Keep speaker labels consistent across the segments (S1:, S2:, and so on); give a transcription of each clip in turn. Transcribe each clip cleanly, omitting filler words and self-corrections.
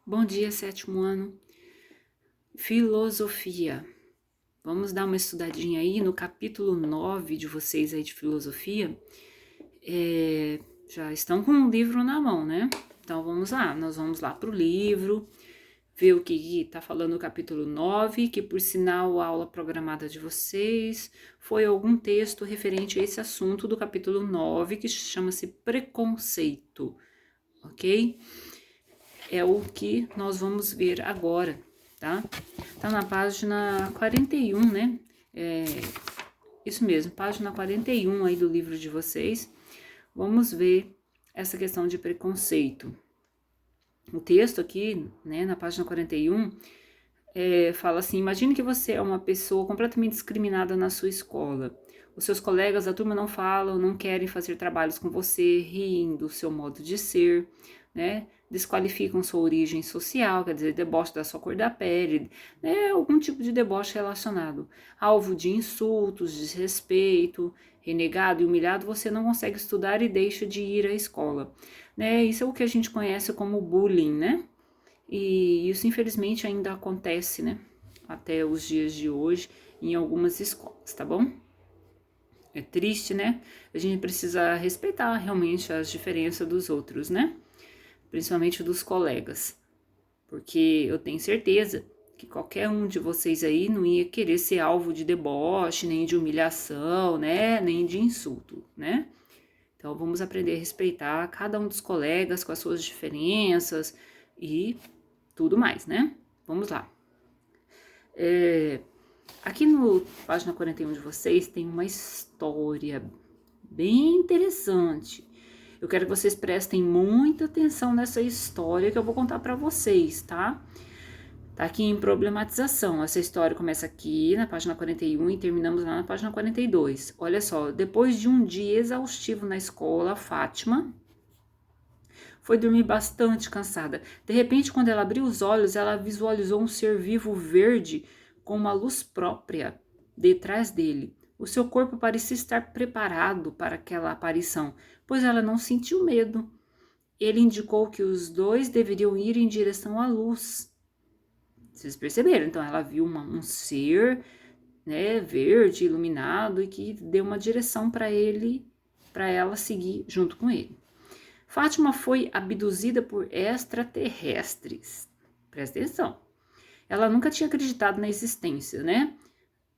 S1: Bom dia, sétimo ano. Filosofia. Vamos dar uma estudadinha aí no capítulo 9 de vocês aí de filosofia. Já estão com o livro na mão, né? Então vamos lá, nós vamos lá para o livro, ver o que está falando no capítulo 9, que por sinal a aula programada de vocês foi algum texto referente a esse assunto do capítulo 9, que chama-se preconceito, ok? É o que nós vamos ver agora, tá? Tá na página 41, né? Isso mesmo, página 41 aí do livro de vocês. Vamos ver essa questão de preconceito. O texto aqui, né, na página 41, fala assim: imagine que você é uma pessoa completamente discriminada na sua escola. Os seus colegas da turma não falam, não querem fazer trabalhos com você, riem do seu modo de ser, né? Desqualificam sua origem social, quer dizer, deboche da sua cor da pele, né? Algum tipo de deboche relacionado. Alvo de insultos, desrespeito, renegado e humilhado, você não consegue estudar e deixa de ir à escola, né? Isso é o que a gente conhece como bullying, né? E isso infelizmente ainda acontece, né? Até os dias de hoje em algumas escolas, tá bom? É triste, né? A gente precisa respeitar realmente as diferenças dos outros, né? Principalmente dos colegas. Porque eu tenho certeza que qualquer um de vocês aí não ia querer ser alvo de deboche, nem de humilhação, né? Nem de insulto, né? Então vamos aprender a respeitar cada um dos colegas com as suas diferenças e tudo mais, né? Vamos lá. Aqui no página 41 de vocês tem uma história bem interessante. Eu quero que vocês prestem muita atenção nessa história que eu vou contar para vocês, tá? Tá aqui em problematização. Essa história começa aqui na página 41 e terminamos lá na página 42. Olha só, depois de um dia exaustivo na escola, Fátima foi dormir bastante cansada. De repente, quando ela abriu os olhos, ela visualizou um ser vivo verde com uma luz própria detrás dele. O seu corpo parecia estar preparado para aquela aparição, pois ela não sentiu medo. Ele indicou que os dois deveriam ir em direção à luz. Vocês perceberam? Então ela viu um ser, né, verde, iluminado, e que deu uma direção para ela seguir junto com ele. Fátima foi abduzida por extraterrestres. Presta atenção. Ela nunca tinha acreditado na existência, né,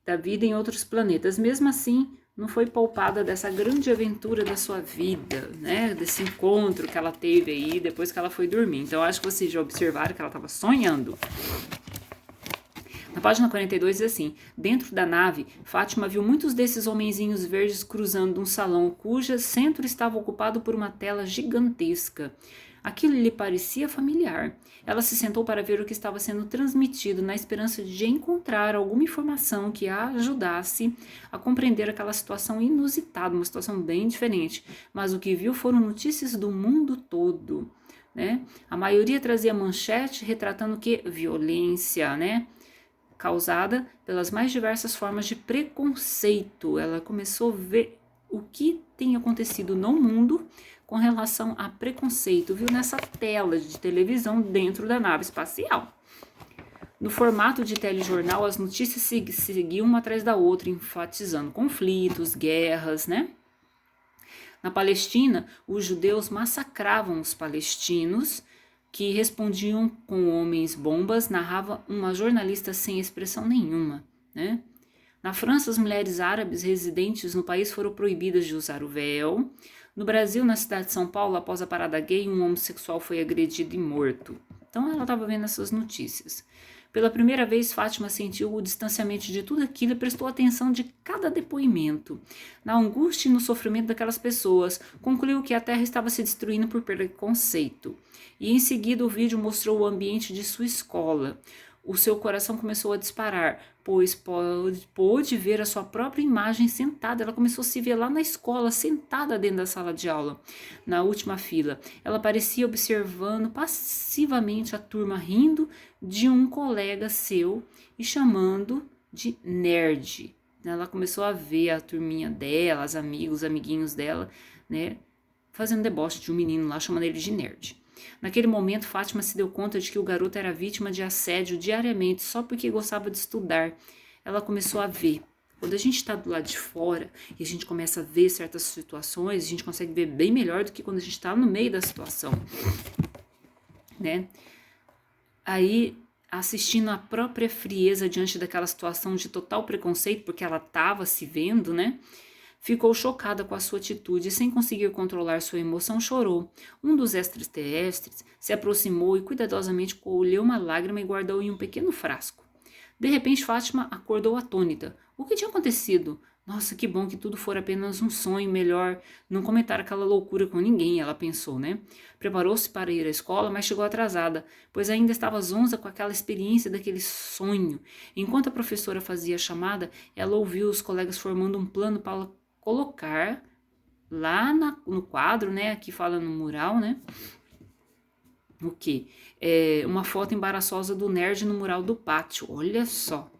S1: da vida em outros planetas. Mesmo assim, não foi poupada dessa grande aventura da sua vida, né, desse encontro que ela teve aí depois que ela foi dormir. Então, acho que vocês já observaram que ela estava sonhando. Na página 42 diz assim: dentro da nave, Fátima viu muitos desses homenzinhos verdes cruzando um salão cujo centro estava ocupado por uma tela gigantesca. Aquilo lhe parecia familiar. Ela se sentou para ver o que estava sendo transmitido, na esperança de encontrar alguma informação que a ajudasse a compreender aquela situação inusitada, uma situação bem diferente. Mas o que viu foram notícias do mundo todo, né? A maioria trazia manchete retratando o que? Violência, né? Causada pelas mais diversas formas de preconceito. Ela começou a ver o que tem acontecido no mundo com relação a preconceito, viu nessa tela de televisão dentro da nave espacial. No formato de telejornal, as notícias seguiam uma atrás da outra, enfatizando conflitos, guerras, né? Na Palestina, os judeus massacravam os palestinos, que respondiam com homens-bombas, narrava uma jornalista sem expressão nenhuma, né? Na França, as mulheres árabes residentes no país foram proibidas de usar o véu. No Brasil, na cidade de São Paulo, após a parada gay, um homossexual foi agredido e morto. Então ela estava vendo essas notícias. Pela primeira vez, Fátima sentiu o distanciamento de tudo aquilo e prestou atenção de cada depoimento. Na angústia e no sofrimento daquelas pessoas, concluiu que a Terra estava se destruindo por preconceito. E em seguida o vídeo mostrou o ambiente de sua escola. O seu coração começou a disparar, pois pôde ver a sua própria imagem sentada. Ela começou a se ver lá na escola, sentada dentro da sala de aula, na última fila. Ela parecia observando passivamente a turma rindo de um colega seu e chamando de nerd. Ela começou a ver a turminha dela, os amiguinhos dela, né, fazendo deboche de um menino lá, chamando ele de nerd. Naquele momento, Fátima se deu conta de que o garoto era vítima de assédio diariamente só porque gostava de estudar. Ela começou a ver. Quando a gente está do lado de fora e a gente começa a ver certas situações, a gente consegue ver bem melhor do que quando a gente está no meio da situação, né? Aí, assistindo a própria frieza diante daquela situação de total preconceito, porque ela estava se vendo, né? Ficou chocada com a sua atitude e, sem conseguir controlar sua emoção, chorou. Um dos extraterrestres se aproximou e cuidadosamente colheu uma lágrima e guardou em um pequeno frasco. De repente, Fátima acordou atônita. O que tinha acontecido? Nossa, que bom que tudo for apenas um sonho, melhor não comentar aquela loucura com ninguém, ela pensou, né? Preparou-se para ir à escola, mas chegou atrasada, pois ainda estava zonza com aquela experiência daquele sonho. Enquanto a professora fazia a chamada, ela ouviu os colegas formando um plano para colocar lá no quadro, né? Aqui fala no mural, né? O quê? Uma foto embaraçosa do nerd no mural do pátio. Olha só.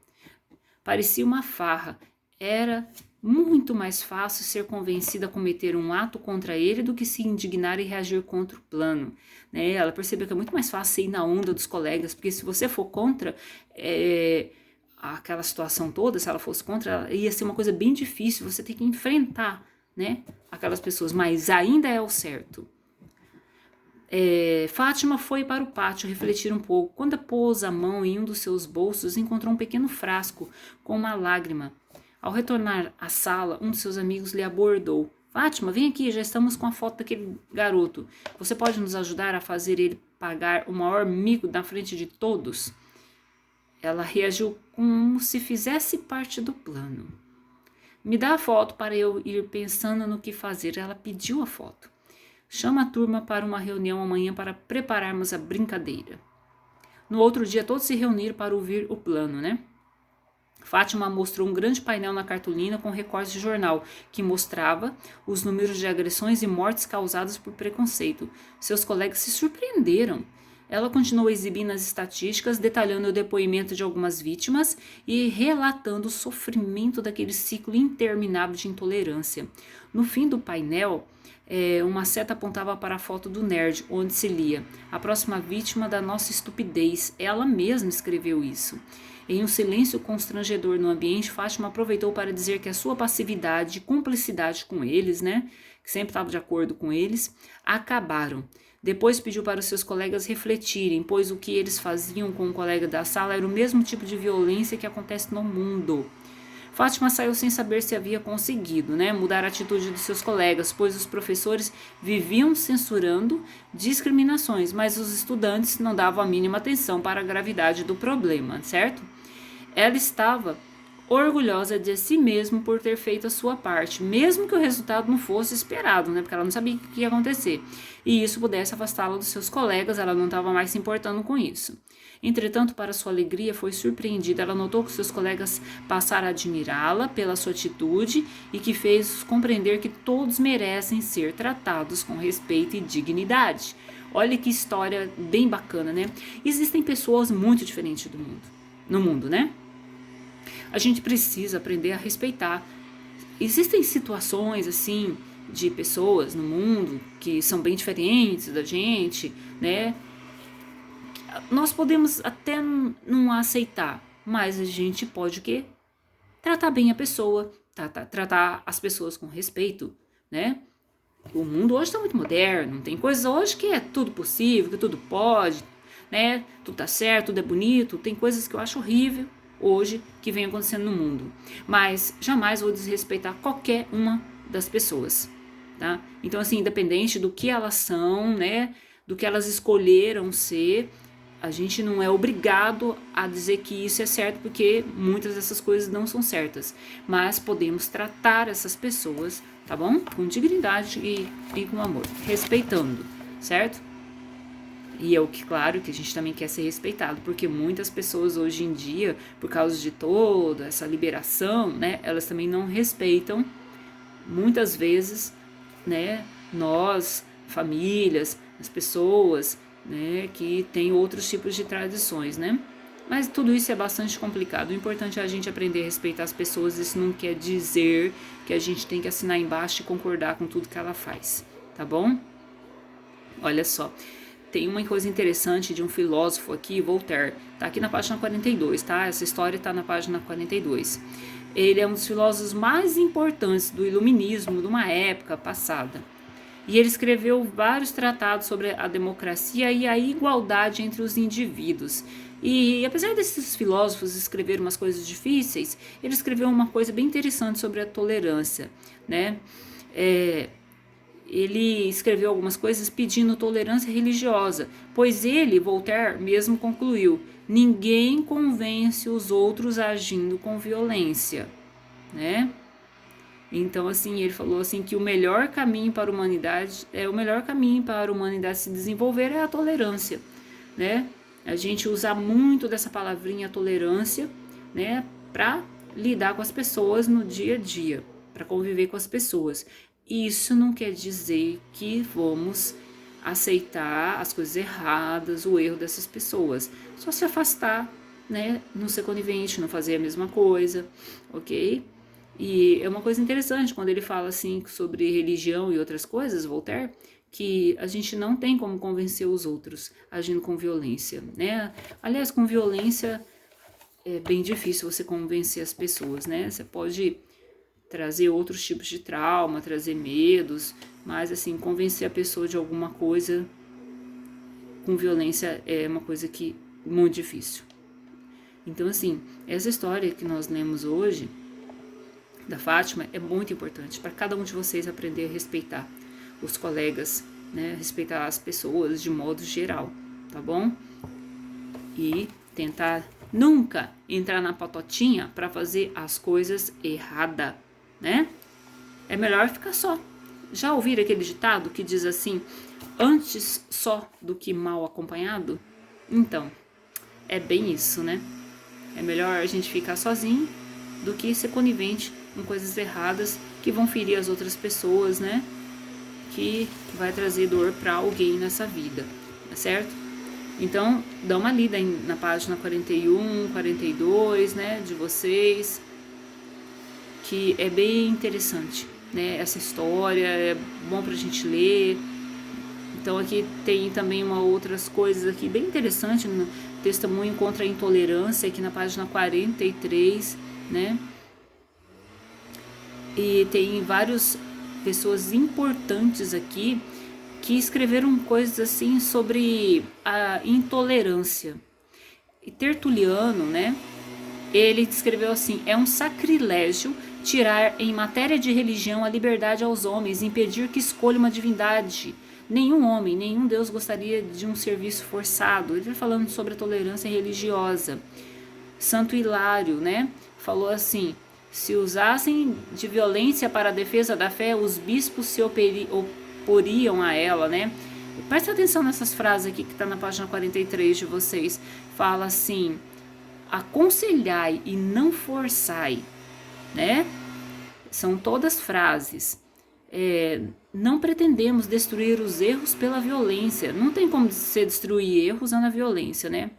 S1: Parecia uma farra. Era muito mais fácil ser convencida a cometer um ato contra ele do que se indignar e reagir contra o plano. Né? Ela percebeu que é muito mais fácil ir na onda dos colegas, porque se você for contra aquela situação toda, se ela fosse contra, ia ser uma coisa bem difícil, você tem que enfrentar, né, aquelas pessoas, mas ainda é o certo. Fátima foi para o pátio refletir um pouco. Quando pôs a mão em um dos seus bolsos, encontrou um pequeno frasco com uma lágrima. Ao retornar à sala, um de seus amigos lhe abordou. Fátima, vem aqui, já estamos com a foto daquele garoto. Você pode nos ajudar a fazer ele pagar o maior mico na frente de todos? Ela reagiu como se fizesse parte do plano. Me dá a foto para eu ir pensando no que fazer. Ela pediu a foto. Chama a turma para uma reunião amanhã para prepararmos a brincadeira. No outro dia, todos se reuniram para ouvir o plano, né? Fátima mostrou um grande painel na cartolina com recortes de jornal, que mostrava os números de agressões e mortes causadas por preconceito. Seus colegas se surpreenderam. Ela continuou exibindo as estatísticas, detalhando o depoimento de algumas vítimas e relatando o sofrimento daquele ciclo interminável de intolerância. No fim do painel, uma seta apontava para a foto do nerd, onde se lia: a próxima vítima da nossa estupidez. Ela mesma escreveu isso. Em um silêncio constrangedor no ambiente, Fátima aproveitou para dizer que a sua passividade e cumplicidade com eles, né, que sempre estava de acordo com eles, acabaram. Depois pediu para os seus colegas refletirem, pois o que eles faziam com o colega da sala era o mesmo tipo de violência que acontece no mundo. Fátima saiu sem saber se havia conseguido, né, mudar a atitude dos seus colegas, pois os professores viviam censurando discriminações, mas os estudantes não davam a mínima atenção para a gravidade do problema, certo? Ela estava orgulhosa de si mesma por ter feito a sua parte, mesmo que o resultado não fosse esperado, né? Porque ela não sabia o que ia acontecer. E isso pudesse afastá-la dos seus colegas, ela não estava mais se importando com isso. Entretanto, para sua alegria, foi surpreendida. Ela notou que seus colegas passaram a admirá-la pela sua atitude e que fez compreender que todos merecem ser tratados com respeito e dignidade. Olha que história bem bacana, né? Existem pessoas muito diferentes no mundo, né? A gente precisa aprender a respeitar. Existem situações assim de pessoas no mundo que são bem diferentes da gente, né? Nós podemos até não aceitar, mas a gente pode o quê? Tratar bem a pessoa, tratar as pessoas com respeito, né? O mundo hoje está muito moderno, tem coisas hoje que é tudo possível, que tudo pode, né? Tudo tá certo, tudo é bonito, tem coisas que eu acho horrível hoje que vem acontecendo no mundo, mas jamais vou desrespeitar qualquer uma das pessoas, tá? Então assim, independente do que elas são, né, do que elas escolheram ser, a gente não é obrigado a dizer que isso é certo, porque muitas dessas coisas não são certas, mas podemos tratar essas pessoas, tá bom? Com dignidade e com amor, respeitando, certo? E é o que, claro, que a gente também quer ser respeitado, porque muitas pessoas hoje em dia, por causa de toda essa liberação, né, elas também não respeitam, muitas vezes, né, nós, famílias, as pessoas, né, que têm outros tipos de tradições, né. Mas tudo isso é bastante complicado. O importante é a gente aprender a respeitar as pessoas. Isso não quer dizer que a gente tem que assinar embaixo e concordar com tudo que ela faz, tá bom? Olha só. tem uma coisa interessante de um filósofo aqui, Voltaire, tá aqui na página 42, tá? Essa história tá na página 42. Ele é um dos filósofos mais importantes do iluminismo de uma época passada. E ele escreveu vários tratados sobre a democracia e a igualdade entre os indivíduos. E apesar desses filósofos escreverem umas coisas difíceis, ele escreveu uma coisa bem interessante sobre a tolerância, né? Ele escreveu algumas coisas pedindo tolerância religiosa, pois ele, Voltaire, mesmo concluiu: ninguém convence os outros agindo com violência, né? Então, assim, ele falou assim que o melhor caminho para a humanidade se desenvolver é a tolerância, né? A gente usa muito dessa palavrinha tolerância, né, para lidar com as pessoas no dia a dia, para conviver com as pessoas. Isso não quer dizer que vamos aceitar as coisas erradas, o erro dessas pessoas. Só se afastar, né, não ser conivente, não fazer a mesma coisa, ok? E é uma coisa interessante quando ele fala assim sobre religião e outras coisas, Voltaire, que a gente não tem como convencer os outros agindo com violência, né? Aliás, com violência é bem difícil você convencer as pessoas, né? Você pode trazer outros tipos de trauma, trazer medos, mas assim, convencer a pessoa de alguma coisa com violência é uma coisa que muito difícil. Então, assim, essa história que nós lemos hoje da Fátima é muito importante para cada um de vocês aprender a respeitar os colegas, né? Respeitar as pessoas de modo geral, tá bom? E tentar nunca entrar na patotinha para fazer as coisas erradas, né? É melhor ficar só. Já ouviram aquele ditado que diz assim: antes só do que mal acompanhado? Então, é bem isso, né? É melhor a gente ficar sozinho do que ser conivente com coisas erradas que vão ferir as outras pessoas, né? Que vai trazer dor para alguém nessa vida, tá certo? Então, dá uma lida na página 41, 42, né, de vocês, que é bem interessante, né, essa história, é bom pra gente ler. Então, aqui tem também outras coisas aqui bem interessantes no testemunho contra a intolerância, aqui na página 43, né, e tem várias pessoas importantes aqui que escreveram coisas assim sobre a intolerância. E Tertuliano, né, ele escreveu assim: é um sacrilégio tirar em matéria de religião a liberdade aos homens, impedir que escolha uma divindade. Nenhum homem, nenhum Deus gostaria de um serviço forçado. Ele está falando sobre a tolerância religiosa. Santo Hilário, né, falou assim: se usassem de violência para a defesa da fé, os bispos se oporiam a ela, né? Presta atenção nessas frases aqui que está na página 43 de vocês. Fala assim: aconselhai e não forçai, né? São todas frases. Não pretendemos destruir os erros pela violência. Não tem como você destruir erros usando a violência, né?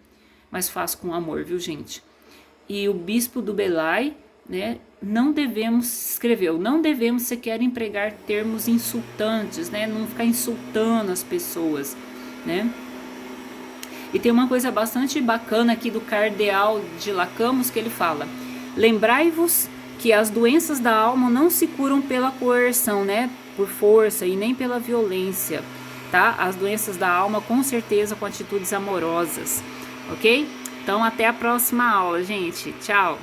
S1: Mas faz com amor, viu, gente? E o bispo do Belay, né, não devemos sequer empregar termos insultantes, né, não ficar insultando as pessoas, né. E tem uma coisa bastante bacana aqui do cardeal de Lacamus, que ele fala: lembrai-vos que as doenças da alma não se curam pela coerção, né, por força, e nem pela violência, tá? As doenças da alma, com certeza, com atitudes amorosas, ok? Então, até a próxima aula, gente. Tchau!